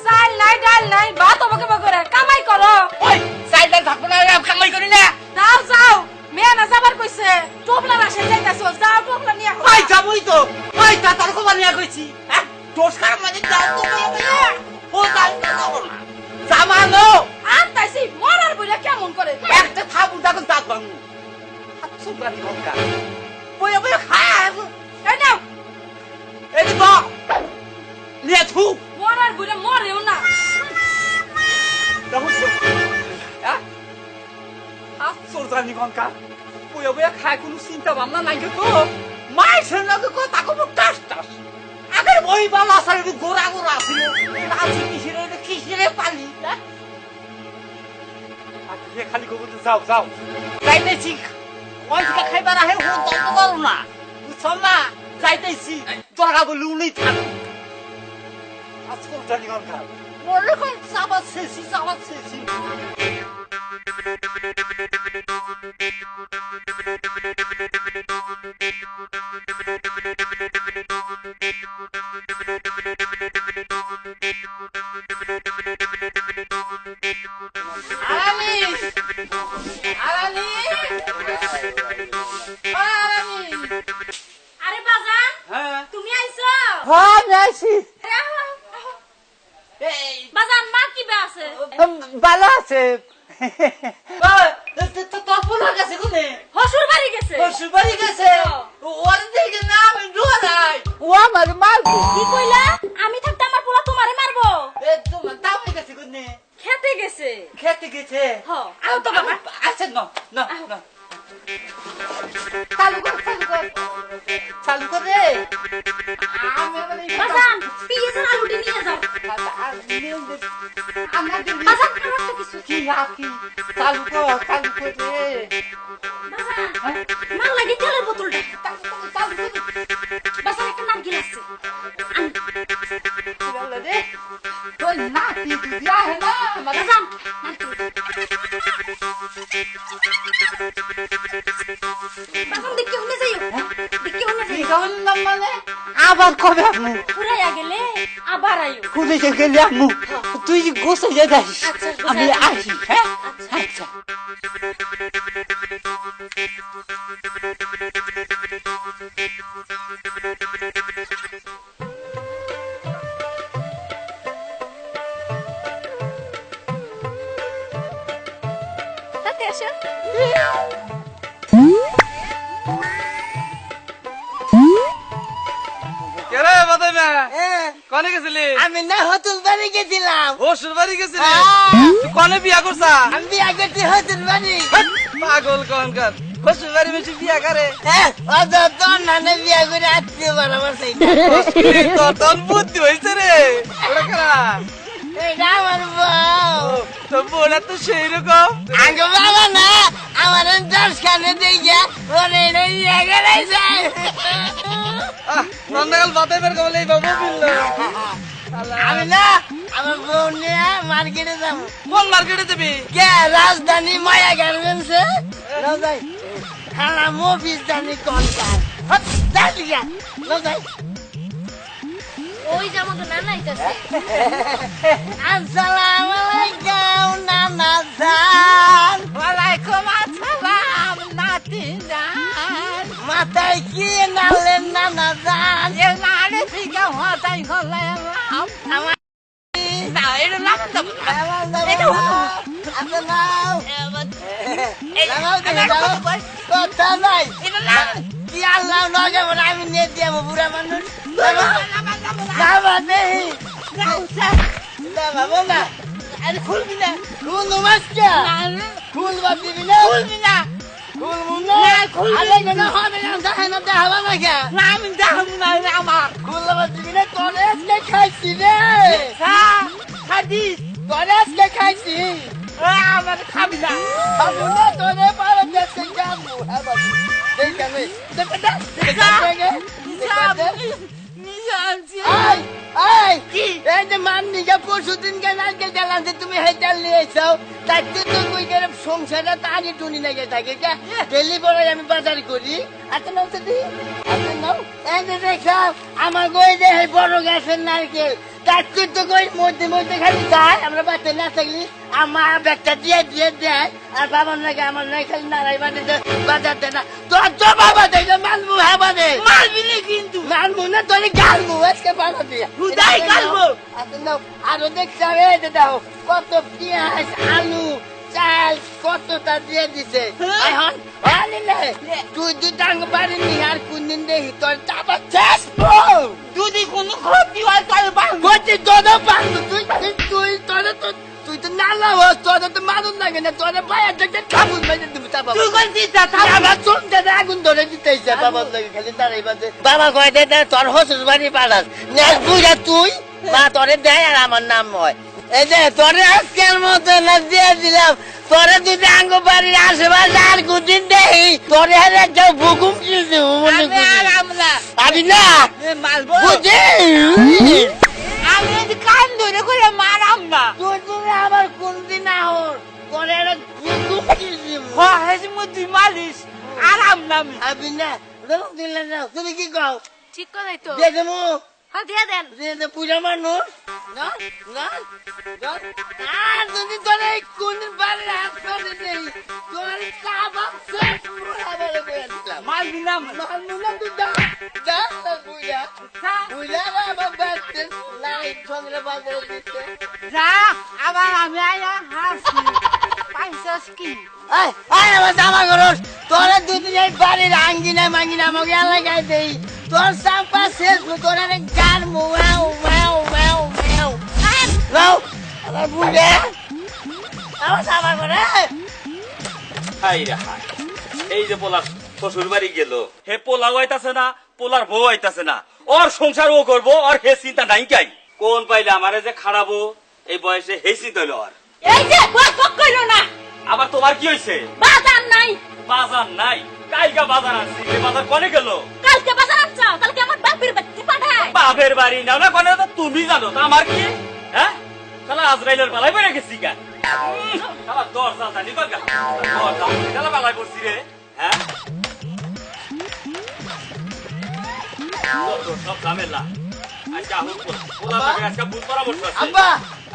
চাল নাই ডাল নাই ভাত আমাকে বকরে কামাই করো। ওই চাল ডাল থাকবো না কামাই করি না। যাও যাও মেয়ে না যাবার কইছে টোপলা রাশে যাইতাছো যাও টোপলা নিয়া। ওই যাবই তো ওই তার কবা নিয়া কইছি দোষ খারাপ মানে যাও তো ও যাই না যাবো না জামানো আনতাইছি মরার বইলা কেমন করে একটা থাবু দাও দাঁত ভাঙু সুগারি গঙ্গা বইয়া বইয়া খায় এই নাও এই তো নিয়ে থু মরার বইলা মরেও না। দেখো সুগারি গঙ্গা বইয়া বইয়া খায় কোনো চিন্তা ভাবনা নাই তো মাইছের লগে কথা কব টাস টাস আগের বই বাবা সারে গোরা গোরা ছিল আজি কিসিরে পালি আজকে খালি কব যাও যাও যাইতেছি কয়টা খাইবার আহে ও তত করো না বুঝছো না যাইতেছি তোরা বলি উনি থাক আজকাল জানি গঙ্গা মনে কর চাবাত শেষি আরে বাজান তুমি আইছো? হ্যাঁ যাইছি বাজান মা কি বে আছে? ভালো আছে তোর পোলা গেছে কোনে হসুর বাড়ি গেছে। শ্বশুর বাড়ি গেছে ওর দিকে না আমি ডোরাই ও আমার মারবো কি কইলা? আমি থাকতে আমার পোলা তোমারে মারবো? তোমার দাম গেছে কোনে খেতে গেছে। খেতে গেছে হ্যাঁ আও তো বাবা। আচ্ছা না না না চালু কর রে বাজান পিয়েছের আলুটি নিয়ে যাও। বাজান আমার তো কিছু কি আকি চালু কর রে বাজান মাল লাগি তেলের বোতলটা বাজান একটা নাম গিলাছে রে তোর নাতি দিয়া হে না বাজান বাজান দেখি হুনে যাইও দেখি হুনে যাইও মানে আবার কবে আমু পুরাইয়া গেলে আবার আইও। খুঁজে গেলে আমু তুই গোসে যে যাস আচ্ছা, আমি আসি হ্যাঁ আচ্ছা তাতে আসো। কেরে বাদাই মে কনে গেছিলি? আমি না হতুল বাড়ি গেছিলাম। ও সুরবাড়ি গেছিলি? তুই কনে বিয়া করছা? আমি বিয়া করতে হতুল বাড়ি। পাগল কনকার ও সুরবাড়ি বেশি বিয়া করে তোর নানে বিয়া করে আত্মীয় বানাবার সেই তোর বুদ্ধি হয়েছে রে ওরা কারা এটা আমার বউ। তো বোনা তো সেই রকম আগে বাবা না আমার দর্শখানে দেখে ওরে এটা বিয়া করাইছে। নন্দাকাল বাদাই বের কবলে এই বাবু বিল্লো আমি না আমার বউ নিয়ে মার্কেটে যাবো। কোন মার্কেটে যাবি? কে রাজধানী মায়া গার্মেন্টসে যাই খানা মফিস জানি কনকার যাই ওই যে আমাদের নানা আইতাছে। আসসালামু আলাইকুম নানা জান। ওয়ালাইকুম আসসালাম নাতি জান মাথায় কি নালেন নানা জান? এ নারে থেকে হতাই হলে আমার না এটা নাম তো এটা আপনার নাম কথা নাই এটা নাম কি আল্লাহ নগে বলে আমি নিয়ে দিয়ে বুড়া মানুষ নেই বাবু না আরে খুলবি না খুল নমস্কার খুলবা দিবি না খুলবি না খুলবো না আরে কেন হবে না দেখে না দেখাবা না কে না আমি দেখাবো না আমার খুলবা দিবি না তোরে আজকে খাইছি রে হাদিস তোরে আজকে খাইছি আমার খাবি না খাবো না তোরে পারে দেখতে যাবো হ্যাঁ বাবু দেখে নেই নিজে আনছি আই আই কি? এই যে মাননি যে পরশুদিন কে নারকেল গেলাম যে তুমি হেটাল নিয়ে এসো তাতে তো কই করে সংসারটা তাড়ি টুনি লেগে থাকে কে ডেলি পরে আমি বাজার করি আচ্ছা নাও তো দি আচ্ছা নাও এই যে দেখো আমার গই যে বড় গাছের নারকেল তার তো কই মধ্যে মধ্যে খালি যায় আমরা বাচ্চা না থাকলে আমার ব্যাগটা দিয়ে দেয় আর বাবার নাকি আমার নাই খালি নাড়াই বাজার দেয় না তোর তো বাবা দেয় না মানবো হ্যাঁ বাদে মারবি না কিন্তু মানবো না তোর গালবো আজকে বাবা দিয়ে হুদাই গালবো। আচ্ছা নাও আরো দেখছাবে দাও কত পেঁয়াজ আলু চাল কতটা দিয়ে দিছে এখন আনিলে তুই দুটাঙ্গ পারিনি আর কোনদিন দেখি তোর চাপা শেষ যদি কোনো ক্ষতি হয় তাহলে বাঁধবো। বলছি তোর পারবো তুই তো না লাভ তোর তো মানুষ লাগে না তোর পায়ে দেখতে খাবুল মেরে দিবি চাপা তুই বলছিস তা থাম। আমার চোখটা আগুন ধরে দিতেছে বাবার লাগে খালি দাঁড়াই বাজে বাবা কয় দে তোর হসুর বাড়ি পাঠাস নেক্সট বুঝা তুই বা তোরে দেয় আর আমার নাম হয় এই যে তোরে আজকের মতো না দিয়ে দিলাম তোরে দুটো আঙ্গ বাড়ির আশেপাশে আর কোনদিন দেখি তোরে আর একটা ভুকুম কিছু আমি আর আমরা আমি না মারবো। বুঝি আমি যদি কান ধরে করে মারাম না। তুই তুমি আবার কোনদিন না হর তোরে একটা ভুকুম কিছু হেসে মধ্যে মারিস আরাম নামি। আমি না রং দিলে না তুমি কি কও ঠিক কথাই তো দিয়ে দেবো হ্যাঁ দিয়ে দেন দিয়ে পূজা মানুষ না না আর যদি তোরে কোনদিন বাড়ির হাত করে দেই তোর কাবাব শেষ পুরা বলে দিলাম মারবি না আমার। মানুলা তুই দা দা পূজা পূজা বাবা বাচ্চা নাই সঙ্গে বাজারে দিতে যা আবার আমি আয়া হাসি পাইছস কি? আয় আয় আমার জামা করস তোরে দুদিন এই বাড়ির আঙ্গিনা মাঙ্গিনা আমাকে এলাকায় দেই তোর সাম্পা শেষ তোর আরে গান মুয়াও মাও মাও মাও নাও আমার বুঝে আমার জামা করে হাই রে হাই। এই যে পোলার শ্বশুর বাড়ি গেল হে পোলাও আইতাছে না পোলার বউ আইতাছে না ওর সংসার ও করবো আর হে চিন্তা নাই কাই কোন পাইলে আমারে যে খাড়াবো এই বয়সে হে চিন্তা হইলো আর এই যে বক কইলো না আবার তোমার কি হইছে বাজার নাই বাজার নাই কাইগা বাজার আনছি এই বাজার কনে গেল কালকে বাজার আনছো কালকে আমার বাপের বাড়ি পাঠায় বাপের বাড়ি না না কনে তো তুমি জানো তা আমার কি হ্যাঁ শালা আজরাইলের বালাই পড়ে গেছি গা শালা দর জালটা নিকল গা দর জাল শালা বালাই পড়ছি রে হ্যাঁ সব ঝামেলা আজকে আহুন পোলা লাগে আজকে বুঝ পরামর্শ আছে আব্বা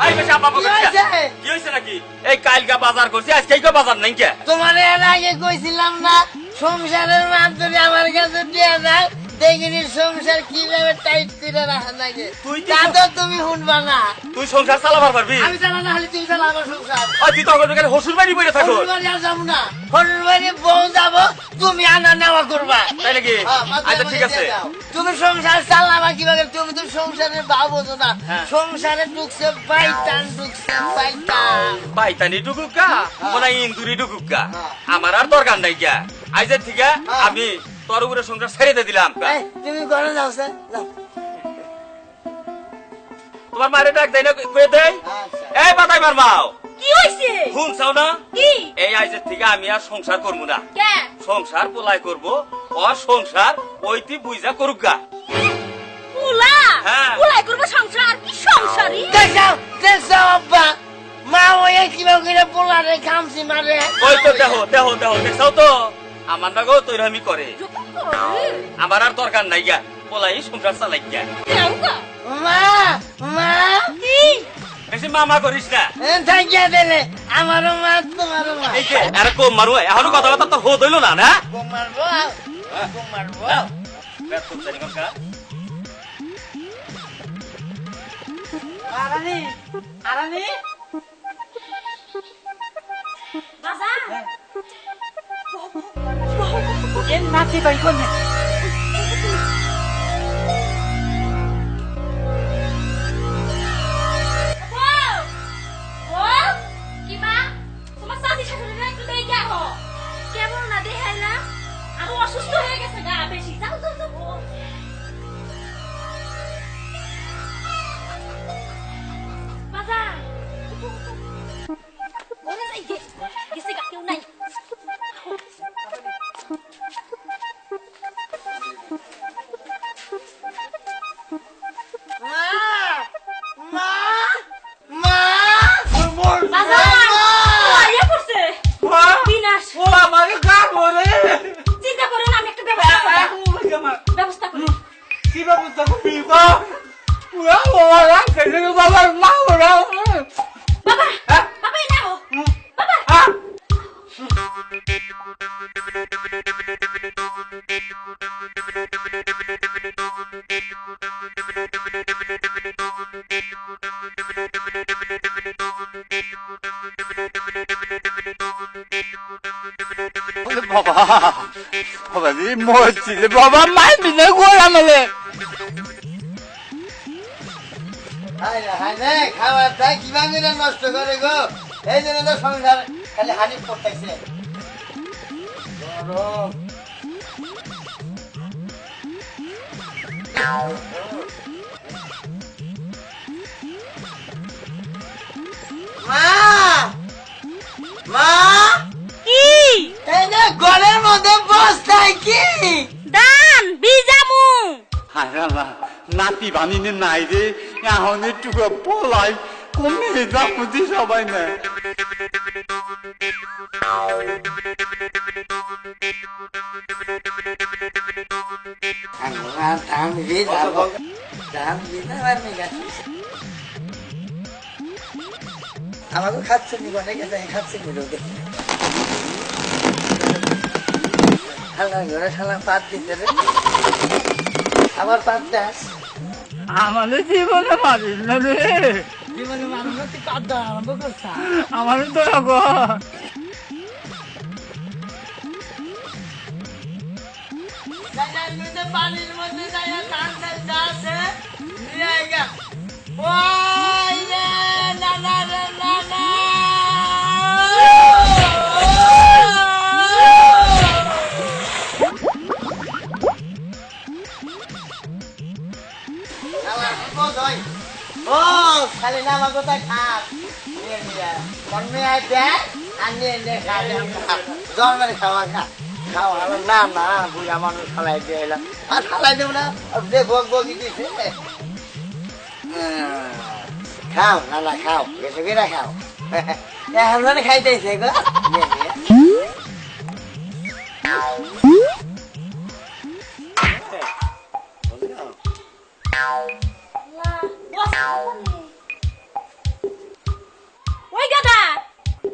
এই বেশি আব্বা কি হয়েছে? কি হইছে নাকি এই কালকা বাজার করছি আজকে কি বাজার নাই কে তোমার এর আগে কইছিলাম না সংসারের মাধ্যমে আমার কাছে দিয়ে দাও দেখিনি সংসার কিভাবে টাইট করে রাখা লাগে তুই কি- তা তো তুমি শুনবা না তুই সংসার চালাবার পারবি আমি জানা না হলে তুমি চালাবো সংসার ওই তুই তো ওখানে হসুর বাড়ি বইরে থাকো শ্বশুরবাড়ি আর যাবো না শ্বশুরবাড়ি বউ যাবো তুমি আনা নেওয়া করবা তাই নাকি হ্যাঁ, মাঝে আচ্ছা মাঝে ঠিক আছে দিয়ে দাও। তুমি সংসার চালাবা কিভাবে তুমি তো সংসারের ভাব বোঝো না হ্যাঁ। সংসারে ঢুকছে বাইটান ঢুকছে বাইটান পাইতানি ডুকুকা মনে হয় ইন্দুরি ডুকুকা হ্যাঁ। আমার আর দরকার নাই গা আইজের থেকে হ্যাঁ। আমি তোর উপরে সংসার ছেড়ে দিয়ে দিলাম এই, তুমি ঘরে যাও স্যার যাও। তোমার মারে ডাক দেয় না কয়ে দেয় আচ্ছা। এই বাতাই মার মাও কি হইছে শুন চাও না কি এই আইজের থেকে আমি আর সংসার করবো না কে সংসার পোলাই করবো আর সংসার ওইটি বুঝা করুক গা পুলা হ্যাঁ। পুলাই করব সংসার কি সংসারই দেখছো আব্বা মা ওই কিভাবে করে পোলারে খামছি মারে ওই তো দেহ দেহ দেহ দেখছাও তো আমার নাগো তৈরি আমি করে আমার আর দরকার নাই গা পোলাই সংসার চালাই গা মা মা বেশি মামা করিস না থাকিয়া দিলে আমারও মা তোমারও মা এই যে আরে কম মারু এখনো কথা কথা তো হো দইল না না মারবো মারবো বেতন জানি কাকা আরানি আরানি বাজার এর নাতি ভাই কোনে কিবা তোমার সাথী শাশুড়িরা একটু দেখে আহো কেমন না দেখাইলা আরো অসুস্থ হয়ে গেছে গা বেশি যাও যাও যাও বাজার ওরে যাই গেছে গা কেউ নাই মা মা বাজার আইয়া পড়ছে বিনাশ ও আমাকে গা বলে চিন্তা করেন আমি একটা ব্যবস্থা করি এখন আমার ব্যবস্থা করি কি ব্যবস্থা করবি গো বাবা রাখছে বাবার মা ওরা বাবা বাবা এই নাও বাবা বাবা বাবা রে মরছি রে বাবা মারবি না গোলামলে খাবারটা কিভাবে নষ্ট করে গো এই জন্য তো সংসার খালি হানি পড়তেছে মা মা কি এই যে গলের মধ্যে বস্তায় কি দান বিজামু হারালা নাতি বানিনে নাই রে এখন একটু পোলাই কমে যাবি সবাই না আমাকে খাচ্ছে নি অনেক খাচ্ছে নি রোদে শালা পাত দিতে রে আবার পাত দাস আমাদের জীবনে মারিস না রে জীবনে মানুষ পাত দেওয়া আরম্ভ করছে আমার তো পানির মধ্যে আছে নিয়ে আইগা ওই রে না না রে না না ও খালি নামা কোথায় খাস নিয়ে নিয়ে মনে আয় দেখ আর নিয়ে নিয়ে জন্মের খাওয়া খা খাওয়া না না বুড়া মানুষ খালাই দিয়ে এলাম আর খালাই দেব না দেখো বগি দিছে খাও না না খাও বেশি করে খাও এখন মানে খাইতেছে গো নিয়ে নিয়ে ওই গাদা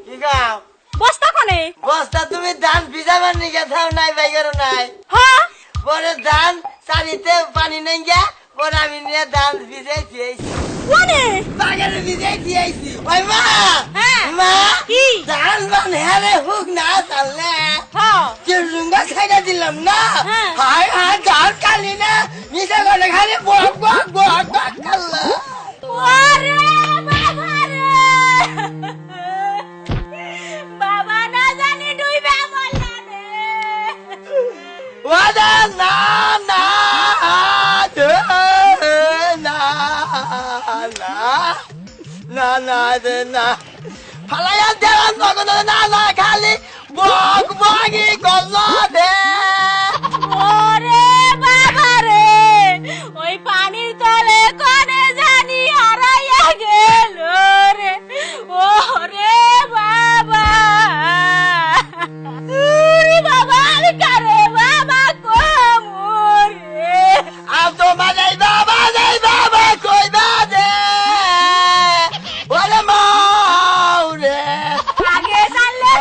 কি খাও বস্তা কোনে বস্তা তুমি ধান ভিজাবার নিকে থাও নাই বাইগেরও নাই হ্যাঁ পরে ধান চারিতে পানি নেই গিয়া পরে আমি নিয়ে ধান ভিজাই দিয়েছি কোনে বাগেরে ভিজাই দিয়েছি ওই মা হ্যাঁ মা কি ধান মান হেরে হুক না চাললে হ্যাঁ চিরুঙ্গা খাইটা দিলাম না হ্যাঁ। হায় হায় ধান খালি না নিচে করে খালি বক বক বক বক খাল্লা ওরে বাবা রে বাবা না জানি ডুইবা মরলা রে ওদা না না দে, না না না না দে না ফালাইয়া দেওয়ান নগদ না না খালি বক বগি গল্লা দে ওরে বাবা রে ওই পানির তলে কোনে জানি হারাইয়া গেল রে ওরে বাবা ওরে বাবা আমি কারে বাবা কোমরে আম তো মাজাই বাবা কই বাদে ওরে মাউরে আগে জানলে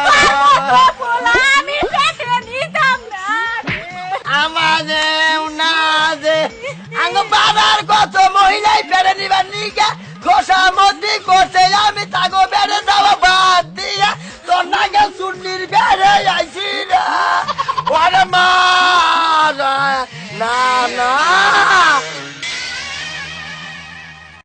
পোলা আমি পেটে নিতাম না রে আমাদের না দে আঙ্গ বাবার কত মহিলাই পেরে নিবার নিকা খোসা মধ্যে করছে আমি তাগো বেড়ে যাওয়া বাদ দিয়া তোর নাগে চুন্নির বেড়ে আইছি না ওরে মা না না